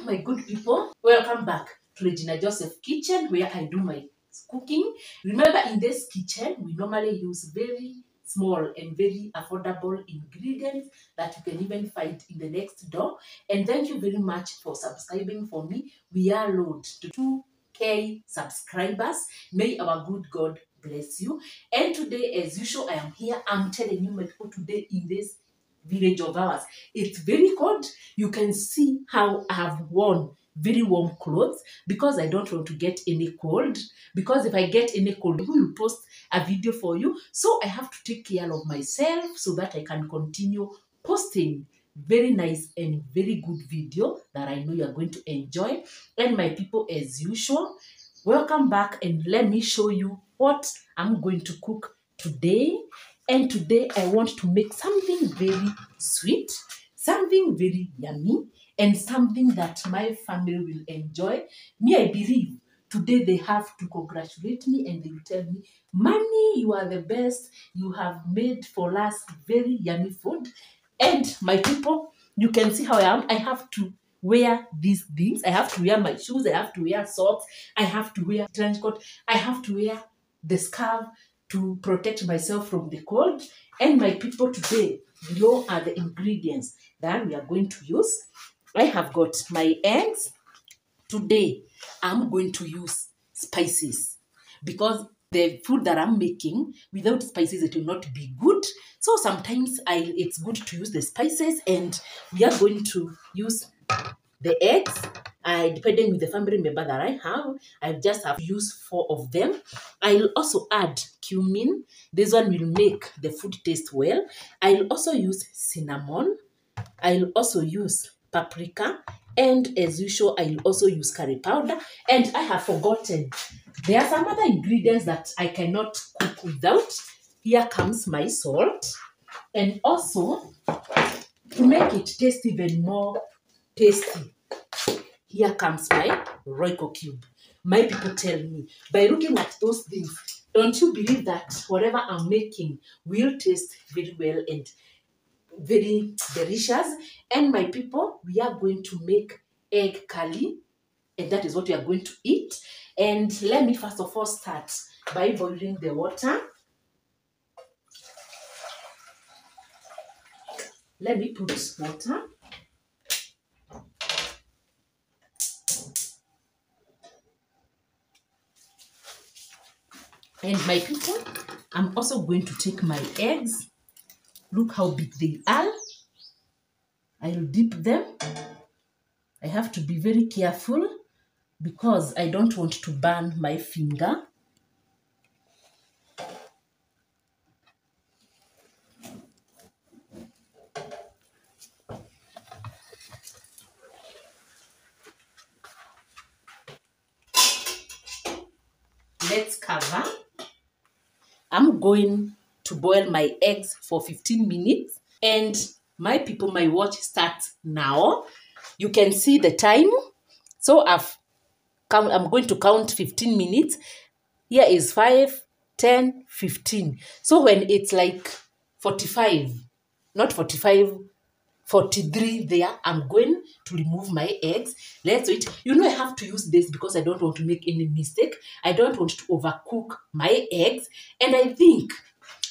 my good people, welcome back to Regina Joseph Kitchen, where I do my cooking. Remember, in this kitchen we normally use very small and very affordable ingredients that you can even find in the next door. And thank you very much for subscribing for me. We are low to 2K subscribers. May our good God bless you. And today, as usual, I am here. I'm telling you, my people, today in this village of ours, it's very cold. You can see how I have worn very warm clothes because I don't want to get any cold, because if I get any cold, we will post a video for you. So I have to take care of myself so that I can continue posting very nice and very good video that I know you are going to enjoy. And my people, as usual, welcome back, and let me show you what I'm going to cook today. And today I want to make something very sweet, something very yummy, and something that my family will enjoy. Me, I believe today they have to congratulate me and they will tell me, "Mommy, you are the best. You have made for us very yummy food." And my people, you can see how I am. I have to wear these things. I have to wear my shoes. I have to wear socks. I have to wear trench coat. I have to wear the scarf to protect myself from the cold. And my people, today, below are the ingredients that we are going to use. I have got my eggs. Today, I'm going to use spices because the food that I'm making without spices, it will not be good. So sometimes it's good to use the spices, and we are going to use the eggs. Depending with the family member that I just have used 4 of them. I'll also add cumin. This one will make the food taste well. I'll also use cinnamon. I'll also use paprika. And as usual, I'll also use curry powder. And I have forgotten, there are some other ingredients that I cannot cook without. Here comes my salt. And also, to make it taste even more tasty, here comes my Royco cube. My people tell me, by looking at those things, don't you believe that whatever I'm making will taste very well and very delicious? And my people, we are going to make egg curry, and that is what we are going to eat. And let me first of all start by boiling the water. Let me put water. And my people, I'm also going to take my eggs. Look how big they are. I'll dip them. I have to be very careful because I don't want to burn my finger. Let's cover. I'm going to boil my eggs for 15 minutes. And my people, my watch starts now. You can see the time. So I'm going to count 15 minutes. Here is 5, 10, 15. So when it's like 45, not 45, 43 there, I'm going to remove my eggs. Let's wait. You know, I have to use this because I don't want to make any mistake. I don't want to overcook my eggs. And I think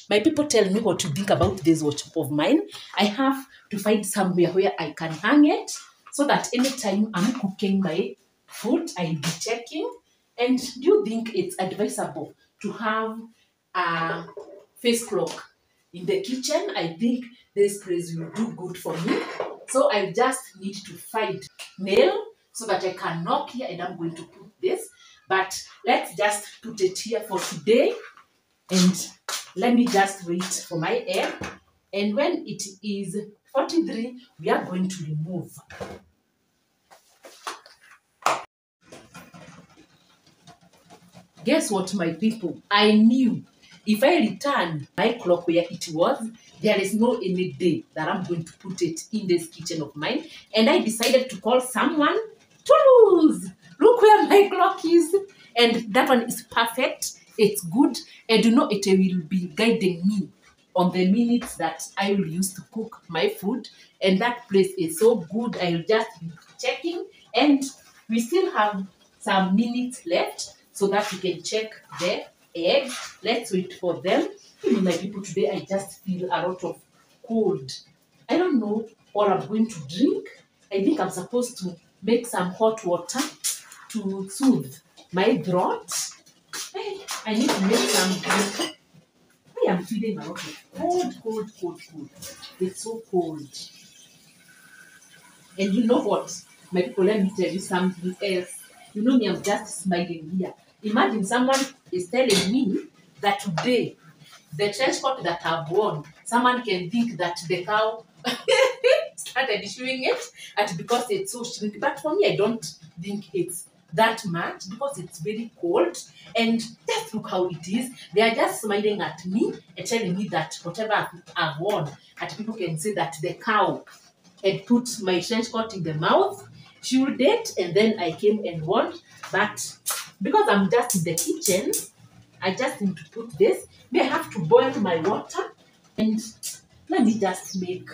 my people tell me what to think about this watch of mine. I have to find somewhere where I can hang it so that anytime I'm cooking my food, I'll be checking. And do you think it's advisable to have a face clock in the kitchen? I think this place will do good for me. So I just need to find nail so that I can knock here, and I'm going to put this. But let's just put it here for today. And let me just wait for my egg. And when it is 43, we are going to remove. Guess what, my people? I knew if I return my clock where it was, there is no any day that I'm going to put it in this kitchen of mine. And I decided to call someone. Toulouse! Look where my clock is. And that one is perfect. It's good. And you know, it will be guiding me on the minutes that I will use to cook my food. And that place is so good. I'll just be checking And we still have some minutes left so that we can check the egg. Let's wait for them. My people, today I just feel a lot of cold. I don't know what I'm going to drink. I think I'm supposed to make some hot water to soothe my throat. I need to make some drink. I am feeling a lot of cold. It's so cold. And you know what? My people, let me tell you something else. You know me, I'm just smiling here. Imagine someone is telling me that today, the trench coat that I've worn, someone can think that the cow started issuing it and because it's so shrink. But for me, I don't think it's that much because it's very cold. And just look how it is. They are just smiling at me and telling me that whatever I've worn, and people can say that the cow had put my trench coat in the mouth, chewed it, and then I came and won. But because I'm just in the kitchen, I just need to put this. May I have to boil my water and let me just make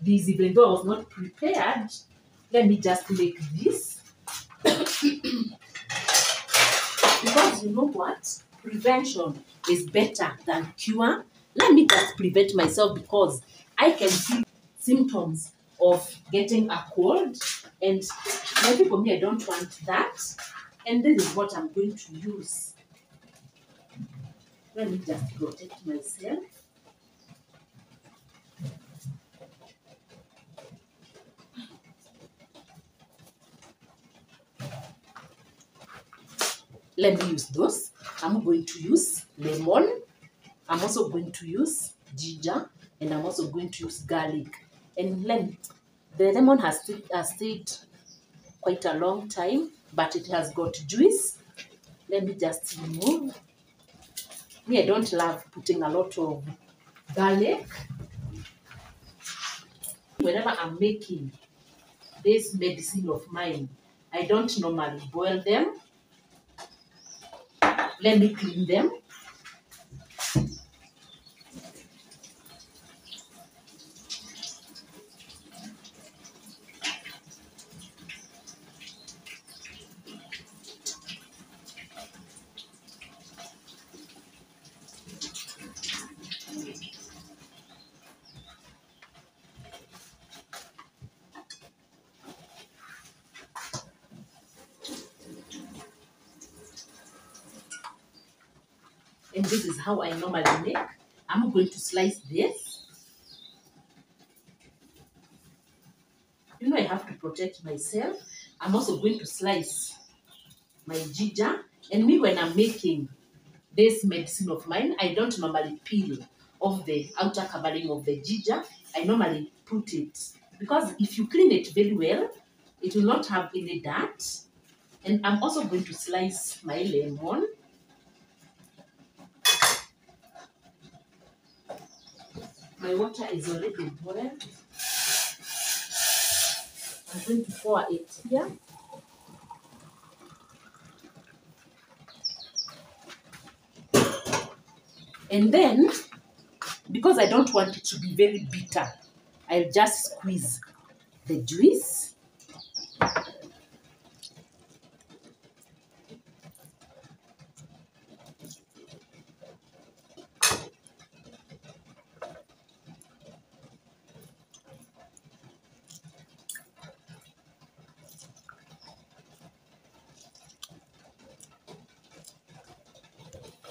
this, even though I was not prepared. Let me just make this. Because you know what? Prevention is better than cure. Let me just prevent myself because I can feel symptoms of getting a cold. And maybe for me, I don't want that. And this is what I'm going to use. Let me just protect myself. Let me use those. I'm going to use lemon. I'm also going to use ginger. And I'm also going to use garlic. And the lemon has stayed quite a long time, but it has got juice. Let me just remove. Me, I don't love putting a lot of garlic. Whenever I'm making this medicine of mine, I don't normally boil them. Let me clean them. And this is how I normally make. I'm going to slice this. You know, I have to protect myself. I'm also going to slice my ginger. And me, when I'm making this medicine of mine, I don't normally peel off the outer covering of the ginger. I normally put it because if you clean it very well, it will not have any dirt. And I'm also going to slice my lemon. My water is already boiled. I'm going to pour it here. And then, because I don't want it to be very bitter, I'll just squeeze the juice.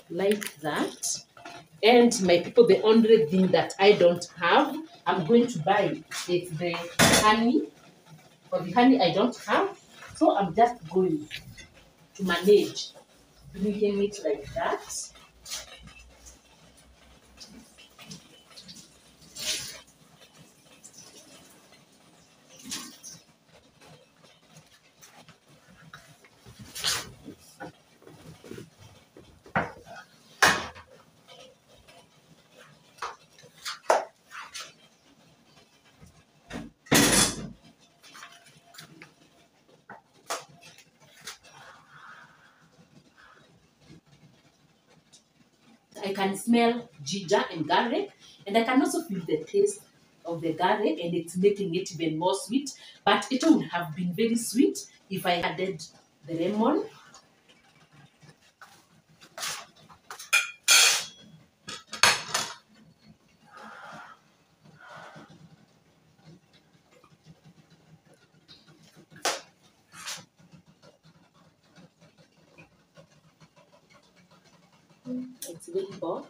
Like that. And my people, the only thing that I don't have, I'm going to buy is the honey. For the honey, I don't have. So I'm just going to manage drinking it like that. I can smell ginger and garlic, and I can also feel the taste of the garlic, and it's making it even more sweet. But it would have been very sweet if I added the lemon. It's very hot.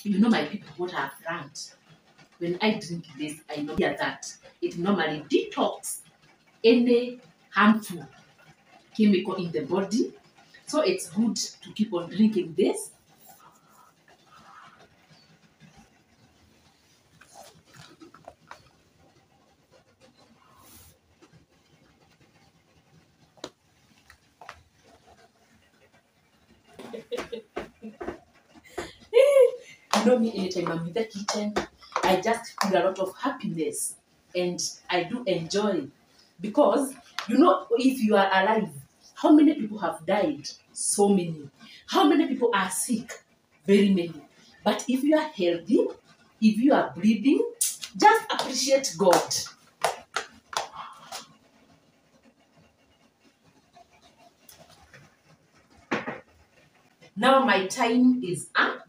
You know, my people, what I've learned when I drink this, I know that it normally detox any harmful chemical in the body. So it's good to keep on drinking this. You know me, anytime I'm in the kitchen, I just feel a lot of happiness, and I do enjoy, because you know, if you are alive, how many people have died? So many. How many people are sick? Very many. But if you are healthy, if you are breathing, just appreciate God. Now my time is up,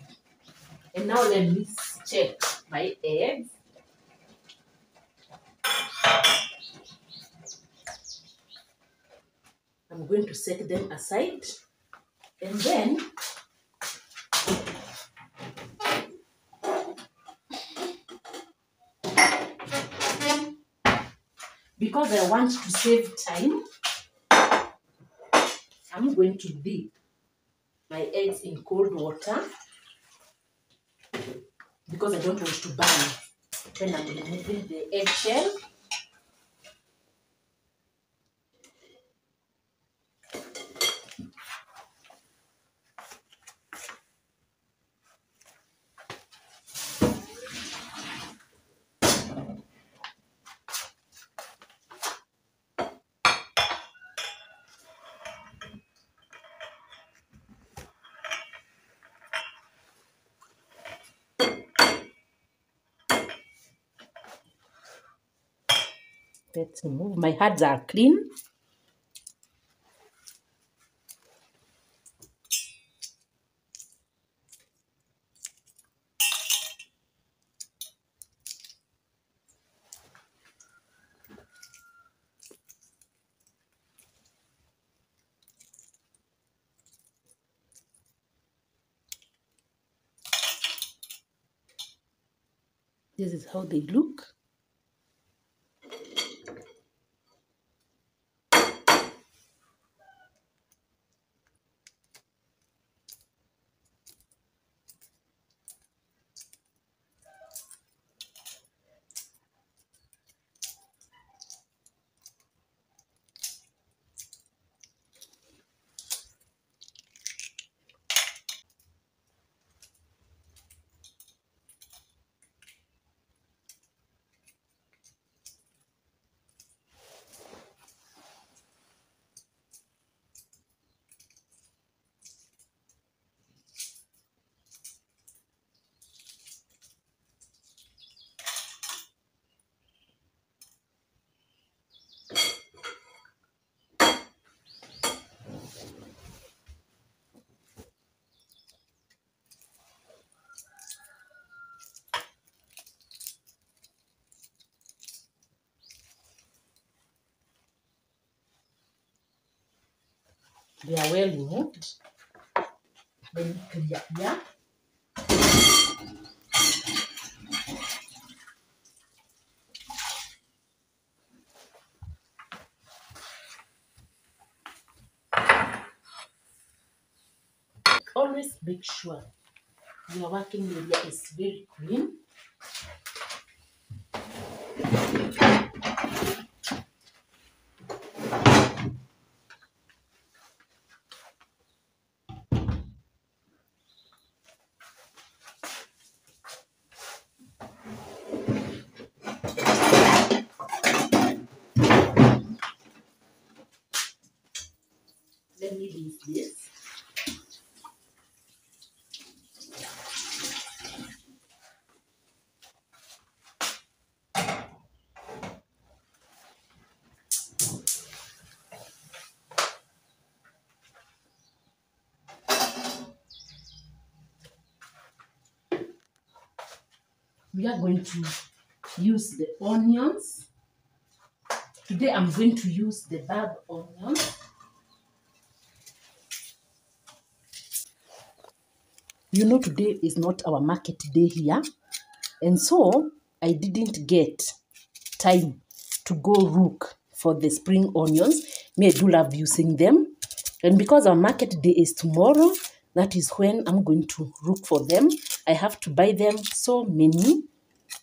and now let me check my eggs. I'm going to set them aside, and then because I want to save time, I'm going to dip my eggs in cold water, because I don't want to burn when I'm removing the eggshell. Let's remove. My hands are clean. This is how they look. They are well removed. Let me clear here. Always make sure your working area is very clean. we are going to use the onions. Today I'm going to use the bulb onions. You know, today is not our market day here, and so I didn't get time to go look for the spring onions. Me, I do love using them, and because our market day is tomorrow, that is when I'm going to look for them. I have to buy them so many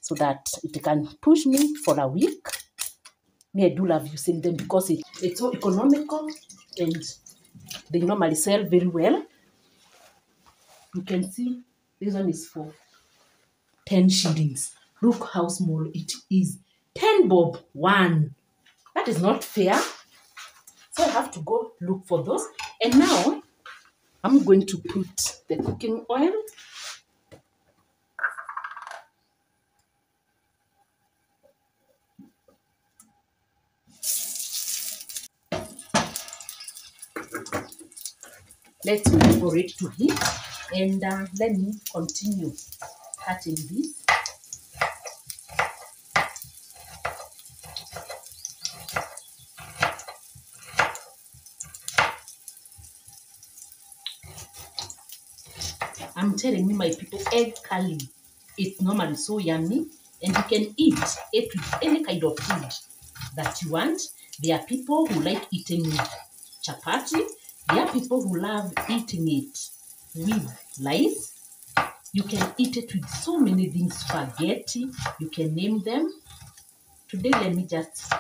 so that it can push me for a week. Me, I do love using them because it's so economical and they normally sell very well. You can see this one is for 10 shillings. Look how small it is. 10 bob, 1. That is not fair. So I have to go look for those. And now I'm going to put the cooking oil. Let's wait for it to heat. And let me continue cutting this. I'm telling you, my people, egg curry, it's normally so yummy, and you can eat it with any kind of food that you want. There are people who like eating chapati. There are people who love eating it with rice. You can eat it with so many things, spaghetti, you can name them. Today, let me just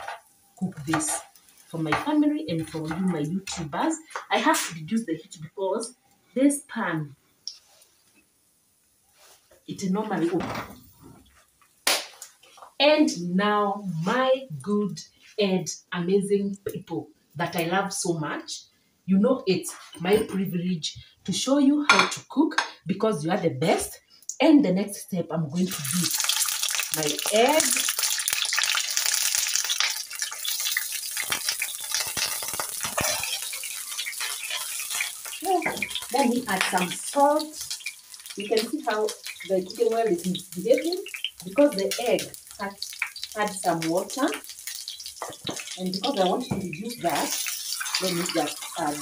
cook this for my family and for you, my YouTubers. I have to reduce the heat because this pan, it normally open. And now, my good and amazing people that I love so much, you know it's my privilege to show you how to cook because you are the best. And the next step, I'm going to do my egg. Let me add some salt. You can see how the cooking oil is misbehaving because the egg had some water. And because I want to reduce that, let me just add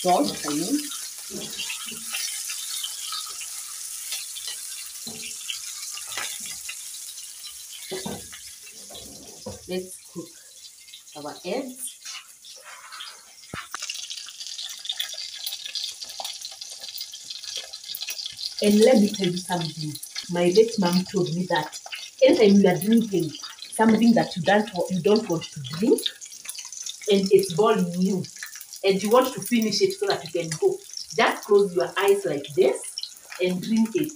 salt, I mean. Let's cook our eggs. And let me tell you something. My late mom told me that anytime you are drinking something that you don't want to drink, and it's boiling you, and you want to finish it so that you can go, just close your eyes like this and drink it.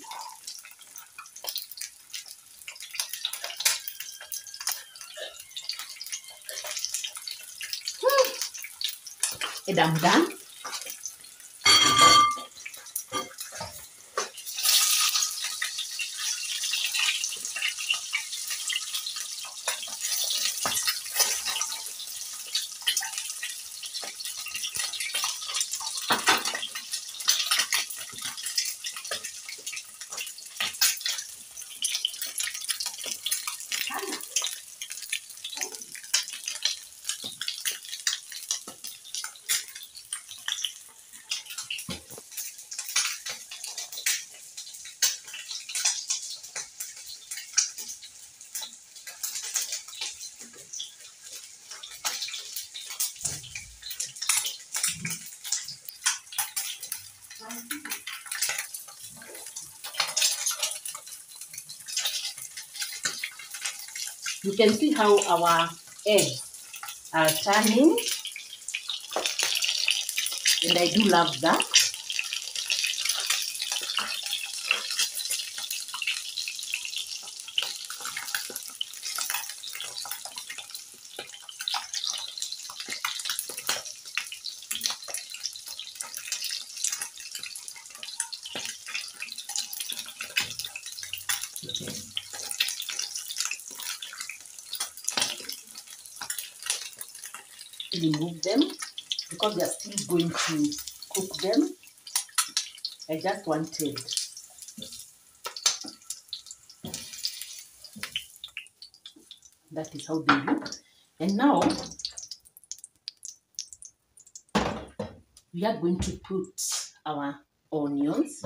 And I'm done. You can see how our eggs are turning, and I do love that. Remove them because we are still going to cook them. I just wanted That is how they look. And now we are going to put our onions.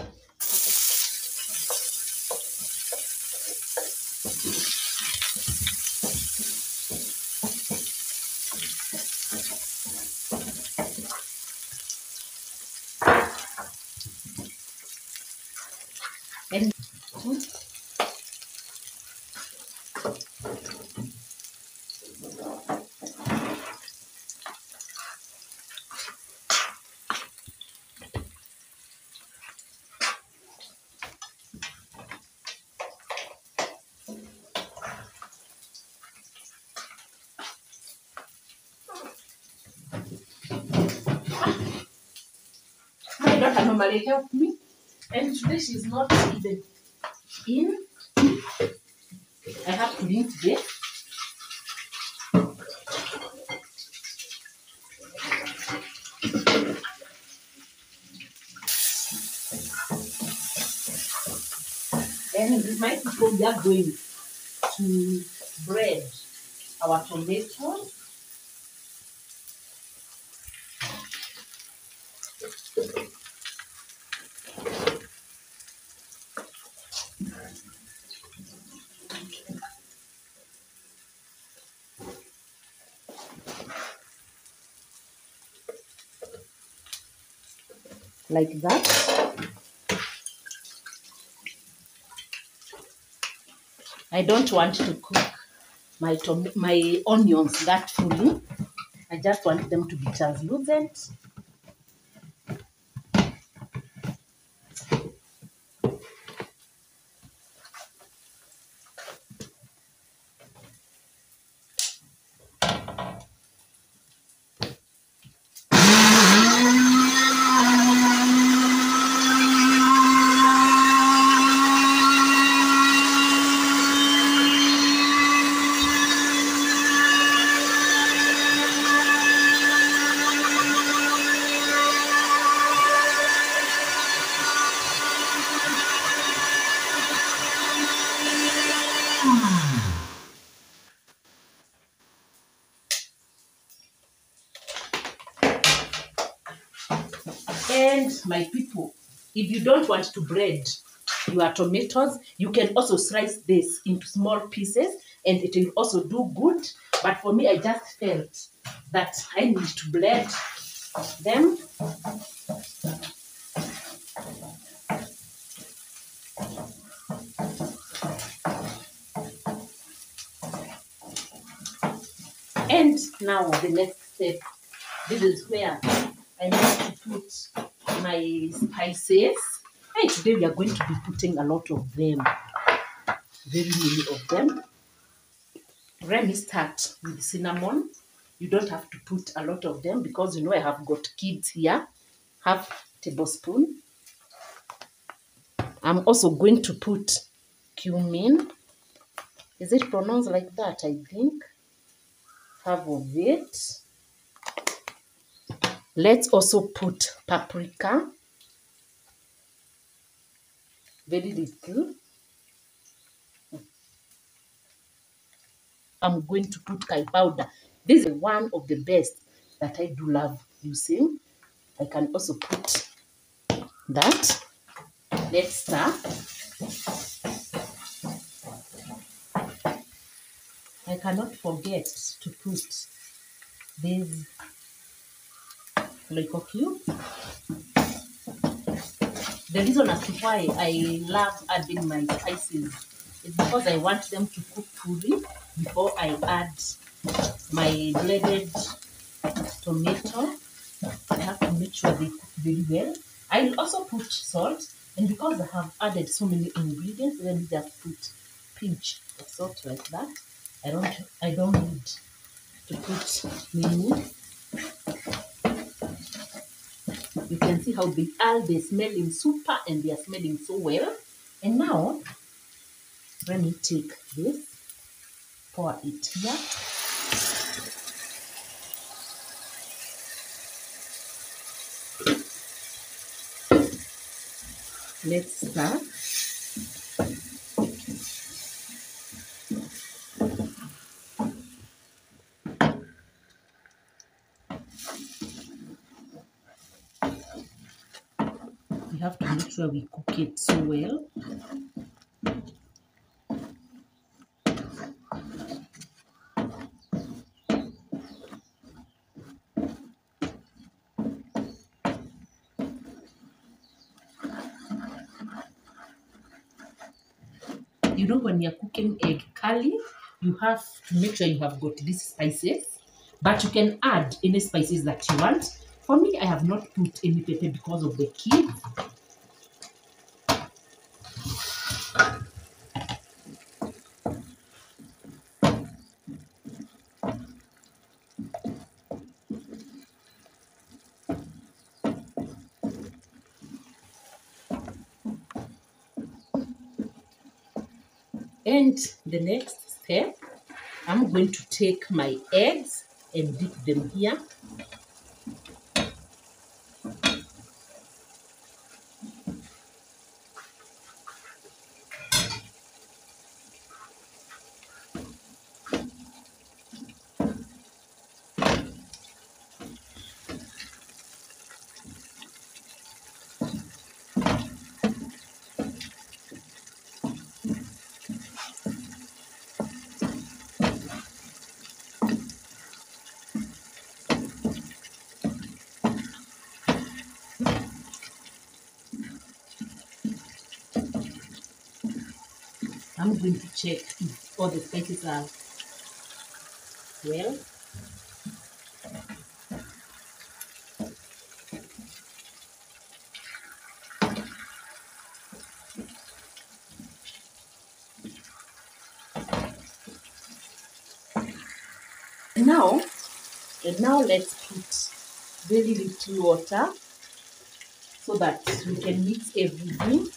And my daughter normally helps me, and today she's not even in. I have to leave today. And my people, we are going to bread our tomatoes. Like that. I don't want to cook my onions that fully. I just want them to be translucent. And my people, if you don't want to bread your tomatoes, you can also slice this into small pieces and it will also do good. But for me, I just felt that I need to blend them. And now the next step, this is where I need to put my spices. And today we are going to be putting a lot of them, very many of them. Let me start with cinnamon. You don't have to put a lot of them because you know I have got kids here. Half tablespoon. I'm also going to put cumin. Is it pronounced like that? I think. Half of it. Let's also put paprika. Very little. I'm going to put curry powder. This is one of the best that I do love using. I can also put that. Let's start. I cannot forget to put this Royco cube. The reason as to why I love adding my spices is because I want them to cook fully before I add my blended tomato. I have to make sure they cook very well. I will also put salt, and because I have added so many ingredients, let me just put pinch of salt like that. I don't need to put many. You can see how they're smelling super and they are smelling so well. And now, let me take this, pour it here. Let's start. have to make sure we cook it so well. You know, when you're cooking egg curry, you have to make sure you have got these spices, but you can add any spices that you want. For me, I have not put any pepper because of the kids. And the next step, I'm going to take my eggs and dip them here. I'm going to check if all the spices are well. Now, let's put very little water so that we can mix everything.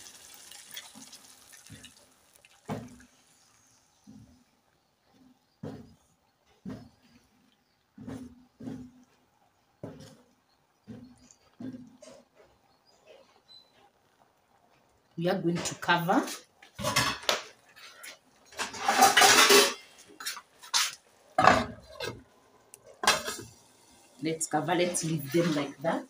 We are going to cover. Let's cover, let's leave them like that.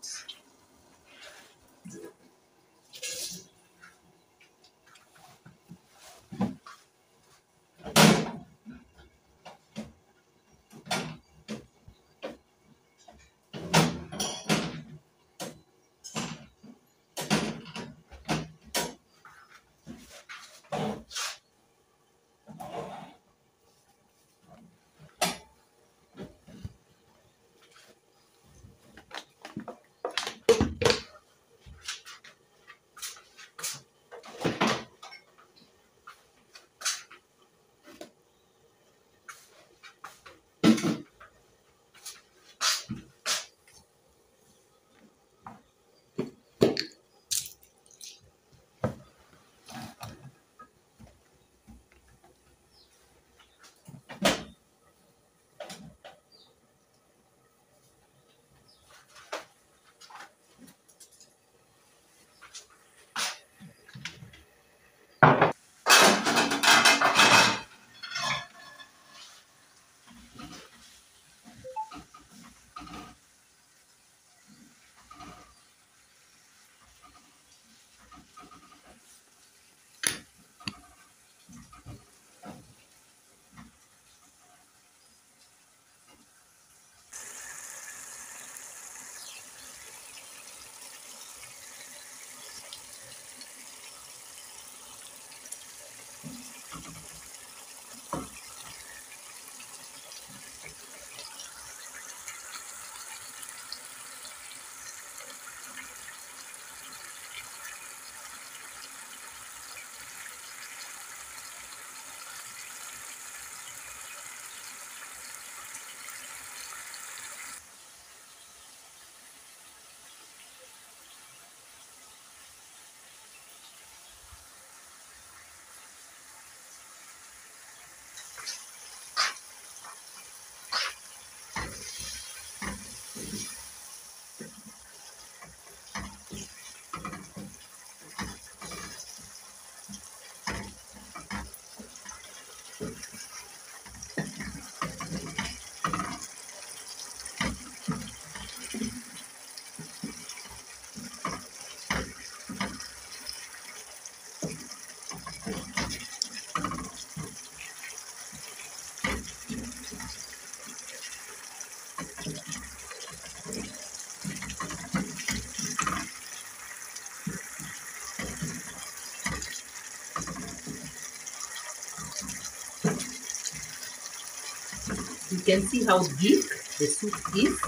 You can see how deep the soup is,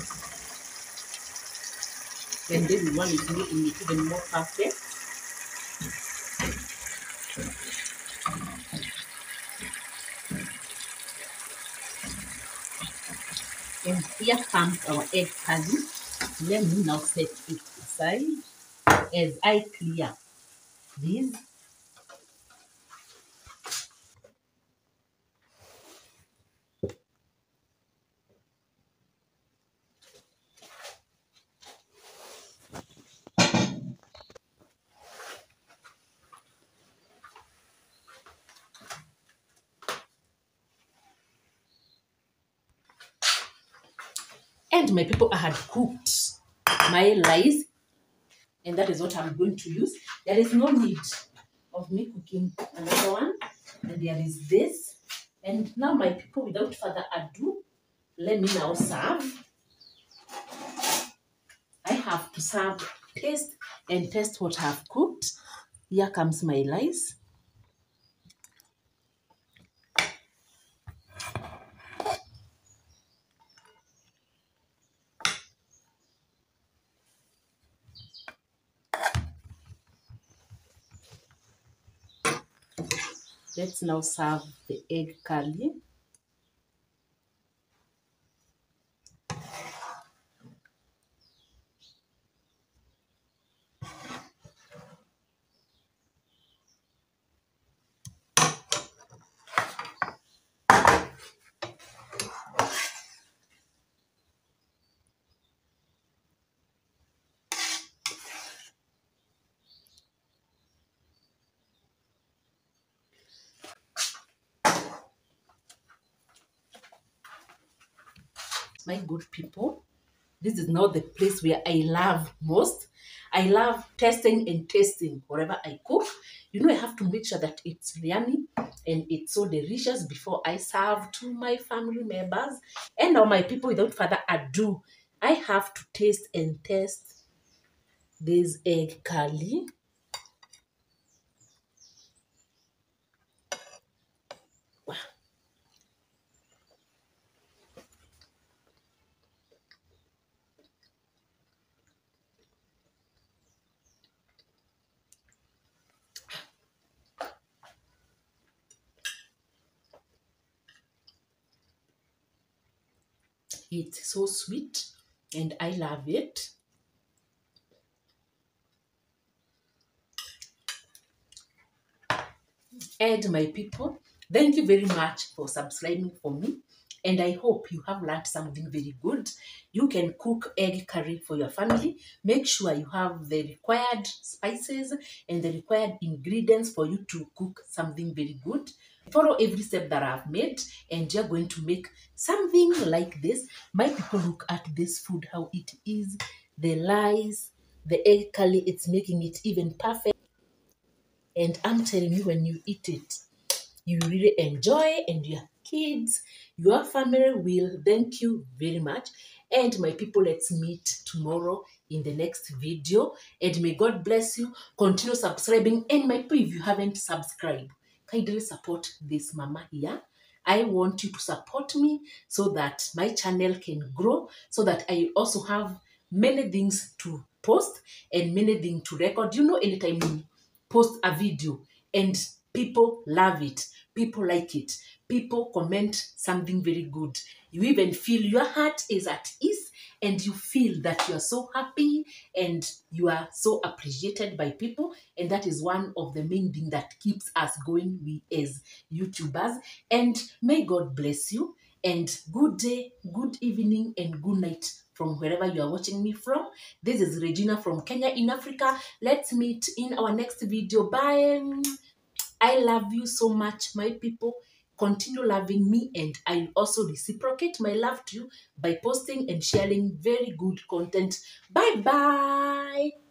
and then one is making it even more perfect. And here comes our egg curry. Let me now set it aside as I clear these. And my people, I had cooked my rice, and that is what I'm going to use. There is no need of me cooking another one. And there is this. And now, my people, without further ado, let me now serve. I have to serve, taste, and test what I've cooked. Here comes my rice. Let's now serve the egg curry. My good people, this is now the place where I love most. I love testing and tasting whatever I cook. You know, I have to make sure that it's yummy and it's so delicious before I serve to my family members. And now, my people, without further ado, I have to taste and test this egg curry. Wow. It's so sweet and I love it. And my people, thank you very much for subscribing for me. And I hope you have learned something very good. You can cook egg curry for your family. Make sure you have the required spices and the required ingredients for you to cook something very good. Follow every step that I've made, and you're going to make something like this. My people, look at this food, how it is. The rice, the egg curry, it's making it even perfect. And I'm telling you, when you eat it, you really enjoy, and your kids, your family will thank you very much. And my people, let's meet tomorrow in the next video. And may God bless you. Continue subscribing. And my people, if you haven't subscribed, kindly support this mama here. I want you to support me so that my channel can grow, so that I also have many things to post and many things to record. You know, anytime you post a video and people love it, people like it, people comment something very good, you even feel your heart is at ease, and you feel that you are so happy and you are so appreciated by people. And that is one of the main things that keeps us going, we as YouTubers. And may God bless you, and good day, good evening, and good night from wherever you are watching me from. This is Regina from Kenya in Africa. Let's meet in our next video. Bye. I love you so much, my people. Continue loving me, and I also reciprocate my love to you by posting and sharing very good content. Bye bye.